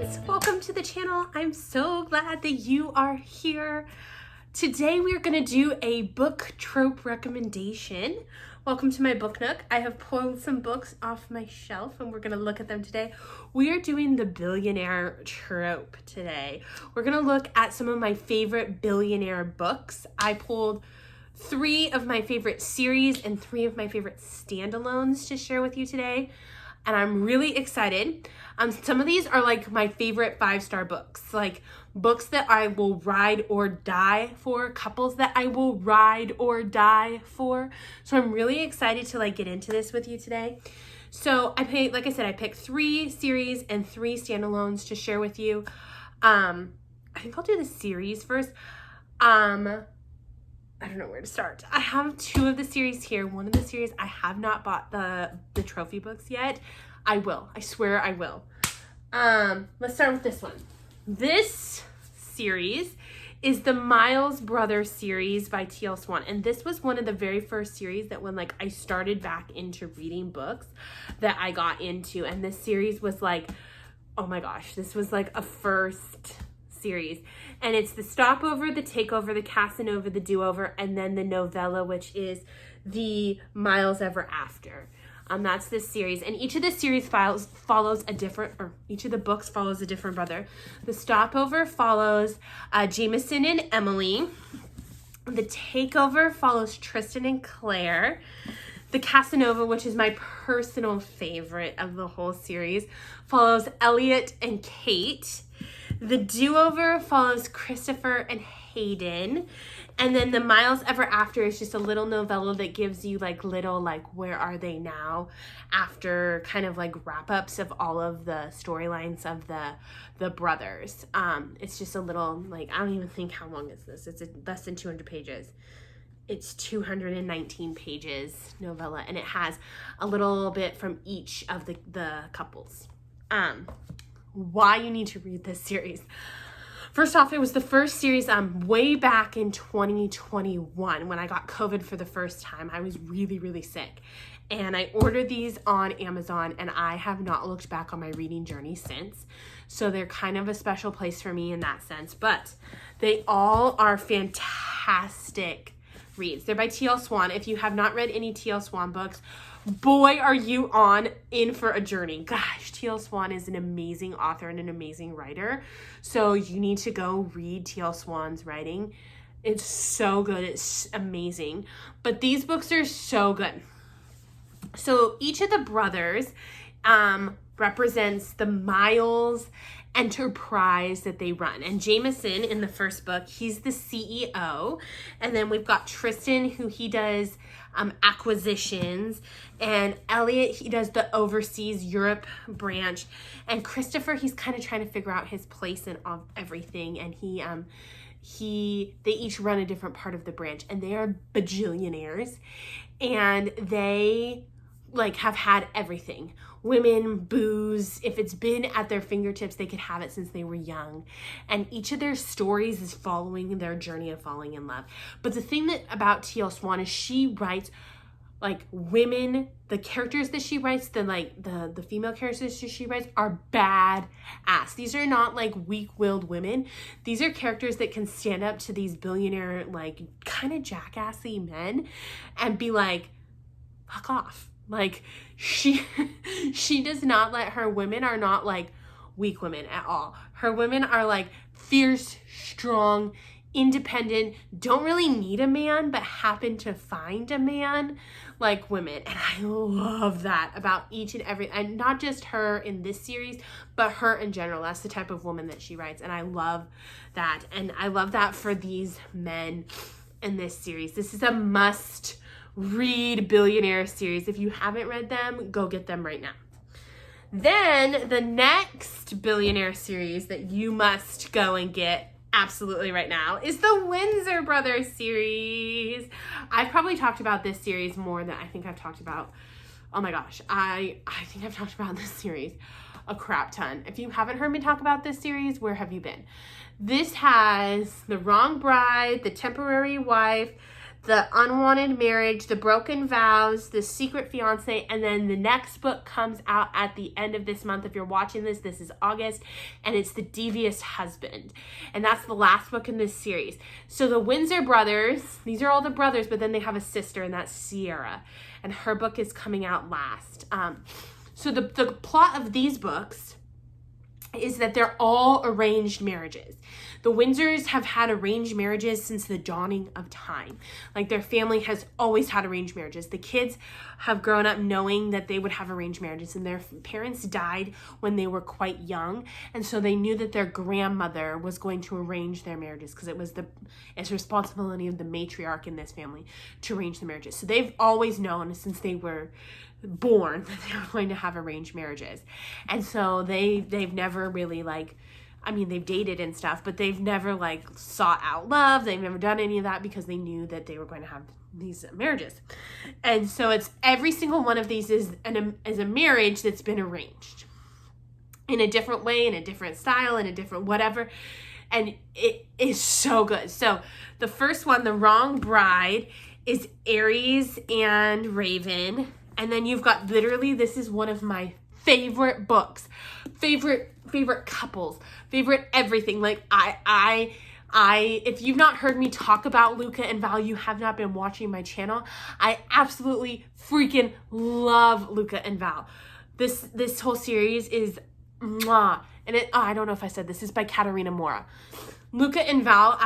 friends, welcome to the channel. I'm so glad that you are here. Today we're going to do a book trope recommendation. Welcome to my book nook. I have pulled some books off my shelf and we're going to look at them today. We are doing the Billionaire Trope today. We're going to look at some of my favorite billionaire books. I pulled 3 of my favorite series and 3 of my favorite standalones to share with you today. And I'm really excited. Some of these are like my favorite 5-star books, like books that I will ride or die for, couples that I will ride or die for. So I'm really excited to like get into this with you today. So I picked 3 series and 3 standalones to share with you. I think I'll do the series first. I don't know where to start. I have 2 of the series here. One of the series, I have not bought the trophy books yet. I will. I swear I will. Let's start with this one. This series is the Miles Brothers series by T.L. Swan. And this was one of the very first series that when I started back into reading books that I got into. And this series was like, oh my gosh, this was like a first series. And it's the Stopover, the Takeover, the Casanova, the Do-Over, and then the novella, which is the Miles Ever After. That's this series. And each of the series follows a different, or each of the books follows a different brother. The Stopover follows Jameson and Emily. The Takeover follows Tristan and Claire. The Casanova, which is my personal favorite of the whole series, follows Elliot and Kate. The Do-Over follows Christopher and Hayden. And then the Miles Ever After is just a little novella that gives you where are they now after kind of wrap-ups of all of the storylines of the brothers. It's just a little, I don't even think how long is this. It's less than 200 pages. It's 219 pages novella, and it has a little bit from each of the couples. Why you need to read this series. First off, it was the first series way back in 2021 when I got COVID for the first time. I was really, really sick. And I ordered these on Amazon, and I have not looked back on my reading journey since. So they're kind of a special place for me in that sense. But they all are fantastic reads. They're by T.L. Swan. If you have not read any T.L. Swan books, boy, are you in for a journey. Gosh, T.L. Swan is an amazing author and an amazing writer. So you need to go read T.L. Swan's writing. It's so good. It's amazing. But these books are so good. So each of the brothers represents the Miles enterprise that they run. And Jameson, in the first book, he's the CEO. And then we've got Tristan, who he does acquisitions, and Elliot, he does the overseas Europe branch, and Christopher, he's kind of trying to figure out his place in everything, and they each run a different part of the branch, and they are bajillionaires, and they have had everything. Women, booze, if it's been at their fingertips, they could have it since they were young. And each of their stories is following their journey of falling in love. But the thing about T.L. Swan is she writes women, the characters that she writes, the female characters that she writes are badass. These are not weak-willed women. These are characters that can stand up to these billionaire, kind of jackassy men and be like, fuck off. She does not her women are not weak women at all. Her women are fierce, strong, independent, don't really need a man, but happen to find a man women. And I love that about each and every, and not just her in this series, but her in general. That's the type of woman that she writes. And I love that. And I love that for these men in this series. This is a must read billionaire series. If you haven't read them, go get them right now. Then the next billionaire series that you must go and get absolutely right now is the Windsor Brothers series. I've probably talked about this series more than I think I've talked about. Oh my gosh, I think I've talked about this series a crap ton. If you haven't heard me talk about this series, where have you been? This has The Wrong Bride, The Temporary Wife, The Unwanted Marriage, The Broken Vows, The Secret Fiancé, and then the next book comes out at the end of this month. If you're watching this, this is August, and it's The Devious Husband. And that's the last book in this series. So the Windsor brothers, these are all the brothers, but then they have a sister, and that's Sierra. And her book is coming out last. So the plot of these books is that they're all arranged marriages. The Windsors have had arranged marriages since the dawning of time. Like, their family has always had arranged marriages. The kids have grown up knowing that they would have arranged marriages, and their parents died when they were quite young. And so they knew that their grandmother was going to arrange their marriages, because it's responsibility of the matriarch in this family to arrange the marriages. So they've always known since they were born that they were going to have arranged marriages. And so they've never really they've dated and stuff, but they've never sought out love. They've never done any of that because they knew that they were going to have these marriages. And so it's every single one of these is a marriage that's been arranged in a different way, in a different style, in a different whatever. And it is so good. So the first one, The Wrong Bride, is Aries and Raven. And then you've got, literally, this is one of my favorite books, favorite couples, favorite everything. If you've not heard me talk about Luca and Val, you have not been watching my channel. I absolutely freaking love Luca and Val. This whole series is mwah. And I don't know if I said this is by Katerina Mora. Luca and Val,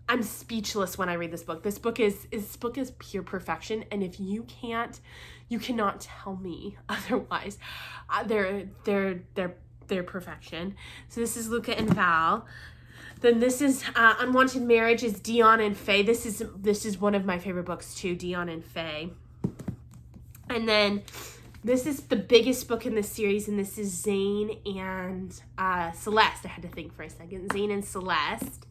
I'm speechless when I read this book. This book is pure perfection, and if you cannot tell me otherwise. They're perfection. So this is Luca and Val. Then this is Unwanted Marriage is Dion and Faye. This is one of my favorite books too, Dion and Faye. And then this is the biggest book in this series, and this is Zane and Celeste. I had to think for a second. Zane and Celeste.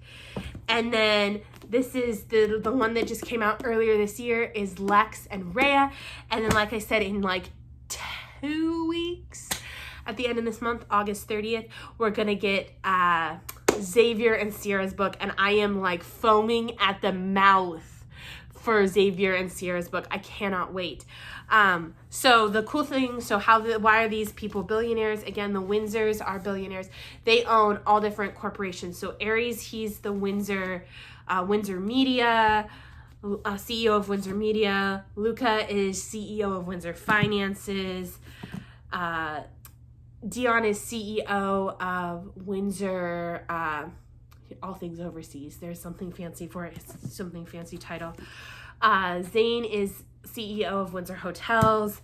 And then this is the one that just came out earlier this year is Lex and Rhea. And then, like I said, in 2 weeks, at the end of this month, August 30th, we're going to get Xavier and Sierra's book. And I am foaming at the mouth for Xavier and Sierra's book. I cannot wait. So the cool thing, why are these people billionaires? Again, the Windsors are billionaires. They own all different corporations. So Aries, he's the Windsor Media, CEO of Windsor Media. Luca is CEO of Windsor Finances. Dion is CEO of Windsor, all things overseas. There's something fancy for it. It's something fancy title. Zane is CEO of Windsor Hotels.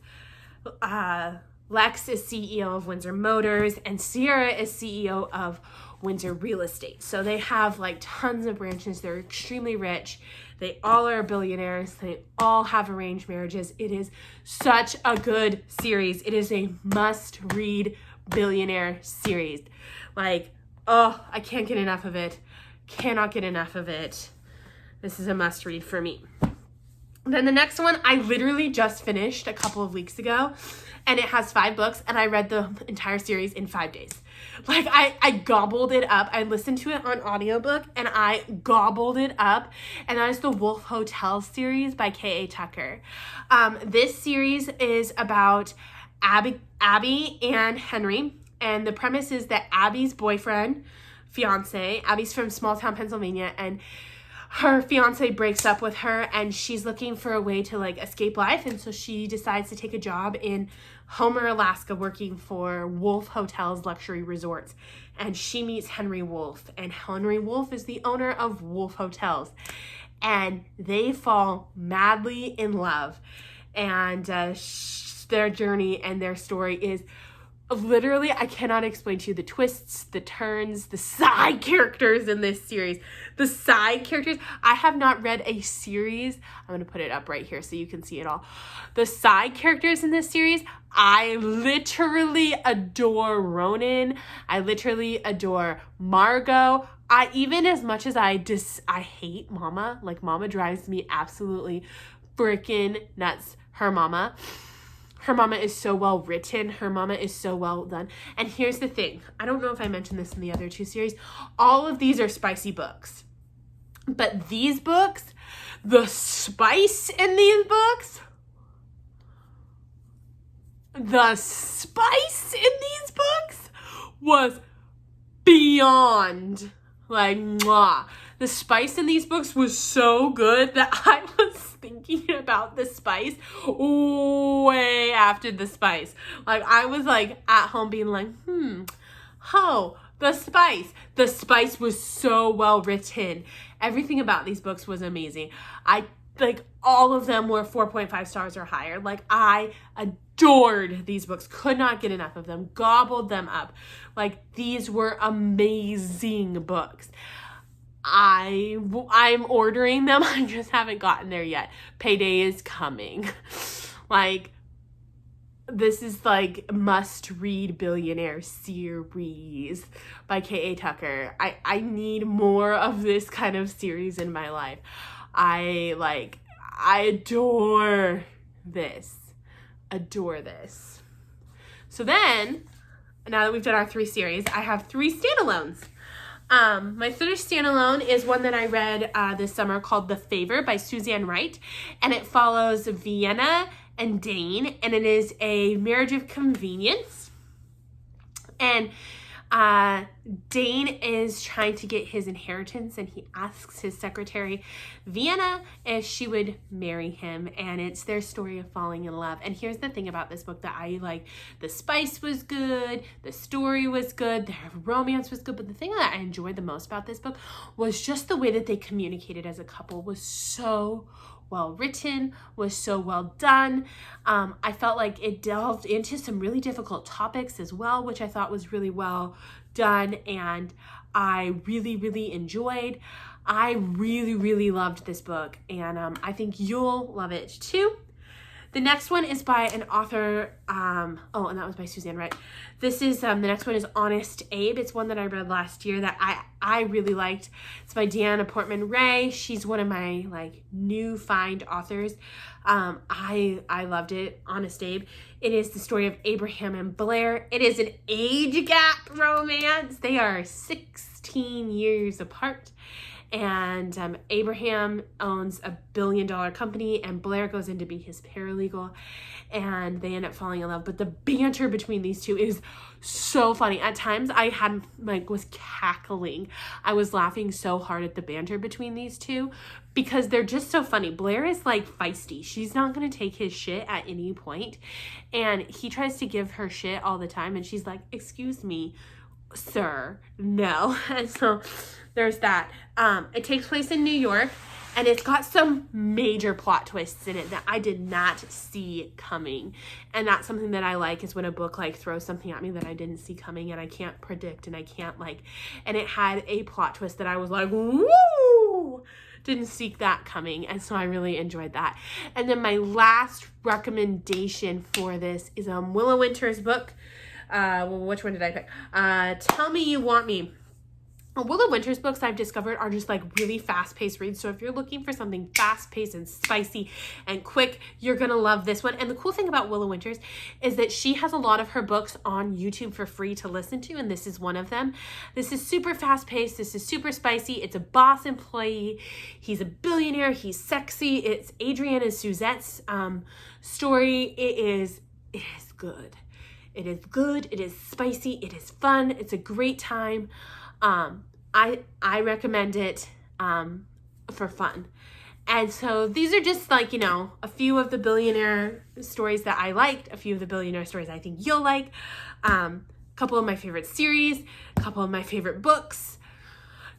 Lex is CEO of Windsor Motors, and Sierra is CEO of Windsor Real Estate. So they have tons of branches. They're extremely rich. They all are billionaires. They all have arranged marriages. It is such a good series. It is a must-read billionaire series. I can't get enough of it. Cannot get enough of it. This is a must-read for me. Then the next one I literally just finished a couple of weeks ago, and it has 5 books, and I read the entire series in 5 days. I gobbled it up. I listened to it on audiobook, and I gobbled it up, and that is the Wolf Hotel series by K.A. Tucker. This series is about Abby and Henry, and the premise is that Abby's fiance, Abby's from small town Pennsylvania, and her fiance breaks up with her, and she's looking for a way to escape life, and so she decides to take a job in Homer, Alaska, working for Wolf Hotels Luxury Resorts. And she meets Henry Wolf, and Henry Wolf is the owner of Wolf Hotels, and they fall madly in love. And their journey and their story is literally, I cannot explain to you the twists, the turns, the side characters in this series. The side characters, I have not read a series. I'm going to put it up right here so you can see it all. The side characters in this series, I literally adore Ronan. I literally adore Margot. Even as much as I hate Mama, Mama drives me absolutely freaking nuts. Her mama is so well written. Her mama is so well done. And here's the thing. I don't know if I mentioned this in the other 2 series. All of these are spicy books. But these books, The spice in these books, was beyond, like, mwah. The spice in these books was so good that I was thinking about the spice way after the spice. Like, I was like at home being like, the spice. The spice was so well written. Everything about these books was amazing. All of them were 4.5 stars or higher. Like, I adored these books. Could not get enough of them. Gobbled them up. Like, these were amazing books. I'm ordering them. I just haven't gotten there yet. Payday is coming. Like, this is like must read Billionaire series by K.A. Tucker. I need more of this kind of series in my life. I adore this. So then, now that we've done our 3 series, I have 3 standalones. My first standalone is one that I read this summer called The Favor by Suzanne Wright, and it follows Vienna and Dane, and it is a marriage of convenience. And Dane is trying to get his inheritance, and he asks his secretary, Vienna, if she would marry him, and it's their story of falling in love. And here's the thing about this book that I like. The spice was good, the story was good, the romance was good, but the thing that I enjoyed the most about this book was just the way that they communicated as a couple was so well written, was so well done. I felt like it delved into some really difficult topics as well, which I thought was really well done, and I really, really enjoyed. I really, really loved this book, and I think you'll love it too. The next one is by an author, and that was by Suzanne Wright. This is, the next one is Honest Abe. It's one that I read last year that I really liked. It's by Deanna Portman Ray. She's one of my, new find authors. I loved it, Honest Abe. It is the story of Abraham and Blair. It is an age gap romance. They are 16 years apart. And Abraham owns a billion-dollar company, and Blair goes in to be his paralegal, and they end up falling in love. But the banter between these two is so funny. At times I was cackling. I was laughing so hard at the banter between these two because they're just so funny. Blair is feisty. She's not going to take his shit at any point, and he tries to give her shit all the time, and she's like, excuse me, sir, no. And so there's that. It takes place in New York, and it's got some major plot twists in it that I did not see coming. And that's something that I like, is when a book throws something at me that I didn't see coming and I can't predict and I can't and it had a plot twist that I was like, woo! Didn't see that coming, and so I really enjoyed that. And then my last recommendation for this is Willow Winter's book. Which one did I pick? Tell Me You Want Me. Willow Winter's books, I've discovered, are just really fast-paced reads. So if you're looking for something fast-paced and spicy and quick, you're gonna love this one. And the cool thing about Willow Winters is that she has a lot of her books on YouTube for free to listen to, and this is one of them. This is super fast-paced. This is super spicy. It's a boss employee. He's a billionaire. He's sexy. It's Adrienne and Suzette's story. It is good. It is good. It is spicy. It is fun. It's a great time. I recommend it for fun. And so these are just a few of the billionaire stories that I liked, a few of the billionaire stories I think you'll like, a couple of my favorite series, a couple of my favorite books.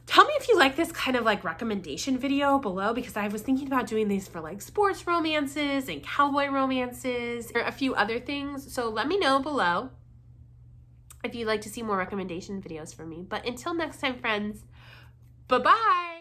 Tell me if you like this kind of recommendation video below, because I was thinking about doing these for sports romances and cowboy romances or a few other things. So let me know below if you'd like to see more recommendation videos from me. But until next time, friends, bye-bye.